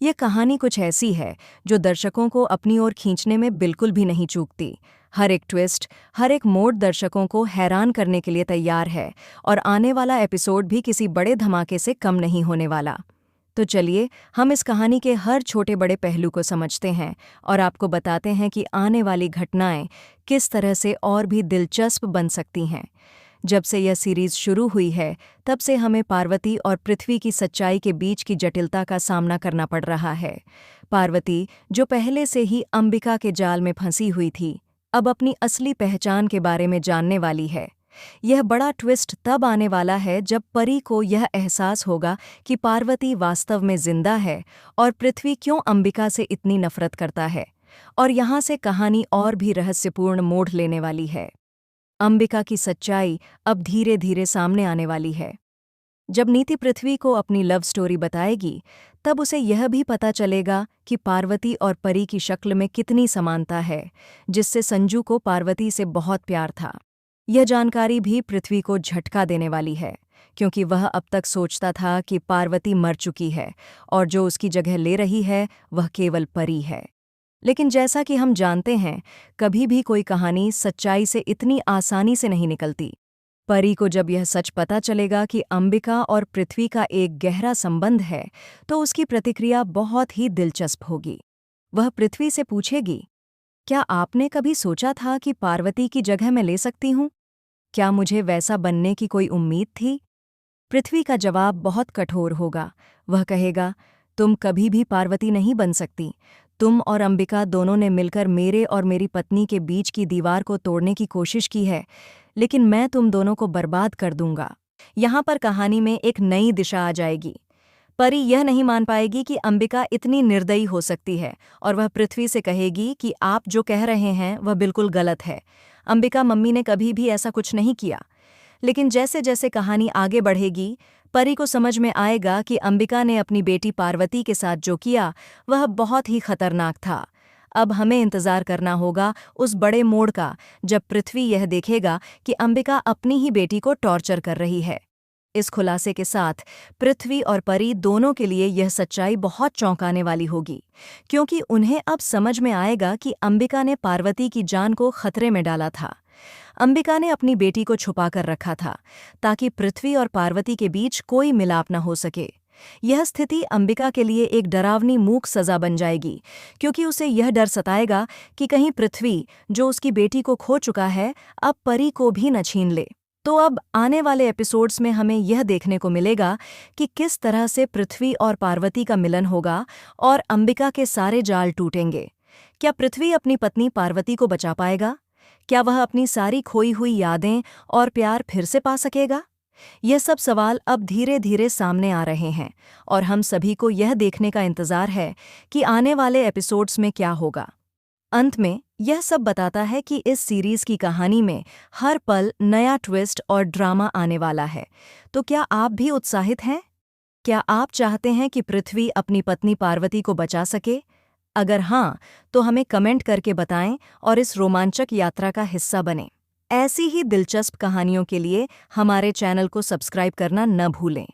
ये कहानी कुछ ऐसी है जो दर्शकों को अपनी ओर खींचने में बिल्कुल भी नहीं चूकती। हर एक ट्विस्ट, हर एक मोड़ दर्शकों को हैरान करने के लिए तैयार है और आने वाला एपिसोड भी किसी बड़े धमाके से कम नहीं होने वाला। तो चलिए हम इस कहानी के हर छोटे बड़े पहलू को समझते हैं और आपको बताते हैं कि आने वाली घटनाएं किस तरह से और भी दिलचस्प बन सकती हैं। जब से यह सीरीज शुरू हुई है, तब से हमें पार्वती और पृथ्वी की सच्चाई के बीच की जटिलता का सामना करना पड़ रहा है। पार्वती, जो पहले से ही अंबिका के जाल में फंसी हुई थी, अब अपनी असली पहचान के बारे में जानने वाली है। यह बड़ा ट्विस्ट तब आने वाला है जब परी को यह एहसास होगा कि पार्वती वास्तव में जिंदा है और पृथ्वी क्यों अंबिका से इतनी नफरत करता है। और यहाँ से कहानी और भी रहस्यपूर्ण मोड़ लेने वाली है। अंबिका की सच्चाई अब धीरे धीरे सामने आने वाली है। जब नीति पृथ्वी को अपनी लव स्टोरी बताएगी, तब उसे यह भी पता चलेगा कि पार्वती और परी की शक्ल में कितनी समानता है, जिससे संजू को पार्वती से बहुत प्यार था। यह जानकारी भी पृथ्वी को झटका देने वाली है, क्योंकि वह अब तक सोचता था कि पार्वती मर चुकी है और जो उसकी जगह ले रही है वह केवल परी है। लेकिन जैसा कि हम जानते हैं, कभी भी कोई कहानी सच्चाई से इतनी आसानी से नहीं निकलती। परी को जब यह सच पता चलेगा कि अंबिका और पृथ्वी का एक गहरा संबंध है, तो उसकी प्रतिक्रिया बहुत ही दिलचस्प होगी। वह पृथ्वी से पूछेगी, क्या आपने कभी सोचा था कि पार्वती की जगह मैं ले सकती हूँ? क्या मुझे वैसा बनने की कोई उम्मीद थी? पृथ्वी का जवाब बहुत कठोर होगा। वह कहेगा, तुम कभी भी पार्वती नहीं बन सकती। तुम और अंबिका दोनों ने मिलकर मेरे और मेरी पत्नी के बीच की दीवार को तोड़ने की कोशिश की है, लेकिन मैं तुम दोनों को बर्बाद कर दूंगा। यहाँ पर कहानी में एक नई दिशा आ जाएगी। परी यह नहीं मान पाएगी कि अंबिका इतनी निर्दयी हो सकती है और वह पृथ्वी से कहेगी कि आप जो कह रहे हैं वह बिल्कुल गलत है। अंबिका मम्मी ने कभी भी ऐसा कुछ नहीं किया। लेकिन जैसे जैसे कहानी आगे बढ़ेगी, परी को समझ में आएगा कि अंबिका ने अपनी बेटी पार्वती के साथ जो किया वह बहुत ही खतरनाक था। अब हमें इंतजार करना होगा उस बड़े मोड़ का, जब पृथ्वी यह देखेगा कि अंबिका अपनी ही बेटी को टॉर्चर कर रही है। इस खुलासे के साथ पृथ्वी और परी दोनों के लिए यह सच्चाई बहुत चौंकाने वाली होगी, क्योंकि उन्हें अब समझ में आएगा कि अंबिका ने पार्वती की जान को खतरे में डाला था। अंबिका ने अपनी बेटी को छुपा कर रखा था, ताकि पृथ्वी और पार्वती के बीच कोई मिलाप न हो सके। यह स्थिति अंबिका के लिए एक डरावनी मूक सजा बन जाएगी, क्योंकि उसे यह डर सताएगा कि कहीं पृथ्वी, जो उसकी बेटी को खो चुका है, अब परी को भी न छीन ले। तो अब आने वाले एपिसोड्स में हमें यह देखने को मिलेगा कि किस तरह से पृथ्वी और पार्वती का मिलन होगा और अंबिका के सारे जाल टूटेंगे। क्या पृथ्वी अपनी पत्नी पार्वती को बचा पाएगा? क्या वह अपनी सारी खोई हुई यादें और प्यार फिर से पा सकेगा? यह सब सवाल अब धीरे धीरे सामने आ रहे हैं और हम सभी को यह देखने का इंतजार है कि आने वाले एपिसोड्स में क्या होगा। अंत में यह सब बताता है कि इस सीरीज की कहानी में हर पल नया ट्विस्ट और ड्रामा आने वाला है। तो क्या आप भी उत्साहित हैं? क्या आप चाहते हैं कि पृथ्वी अपनी पत्नी पार्वती को बचा सके? अगर हाँ, तो हमें कमेंट करके बताएं और इस रोमांचक यात्रा का हिस्सा बनें। ऐसी ही दिलचस्प कहानियों के लिए हमारे चैनल को सब्सक्राइब करना न भूलें।